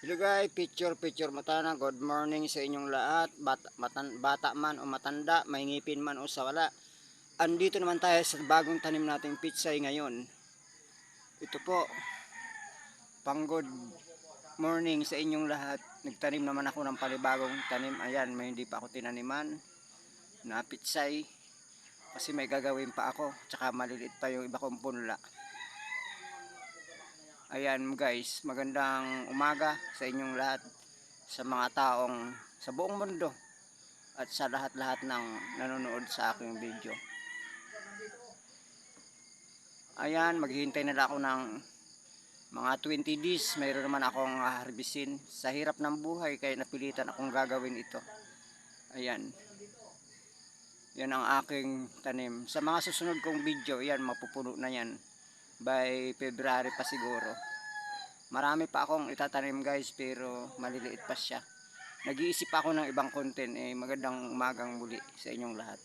Hello guys, picture matana. Good morning sa inyong lahat. Bata man o matanda, may ngipin man o sa wala. Andito naman tayo sa bagong tanim nating pitsay ngayon. Ito po, pang good morning sa inyong lahat. Nagtanim naman ako ng panibagong tanim. Ayan, may hindi pa ako tinaniman na pitsay. Kasi may gagawin pa ako. Tsaka maliliit pa yung iba kong punla. Ayan guys, magandang umaga sa inyong lahat, sa mga taong sa buong mundo at sa lahat-lahat ng nanonood sa aking video. Ayan, maghihintay na ako ng mga 20 days. Mayroon naman akong harbisin. Sa hirap ng buhay kaya napilitan akong gagawin ito. Ayan, yan ang aking tanim. Sa mga susunod kong video, yan, mapupuno na yan by February pa siguro. Marami pa akong itatanim guys, pero maliliit pa siya. Nag-iisip ako ng ibang content. Magandang umagang muli sa inyong lahat.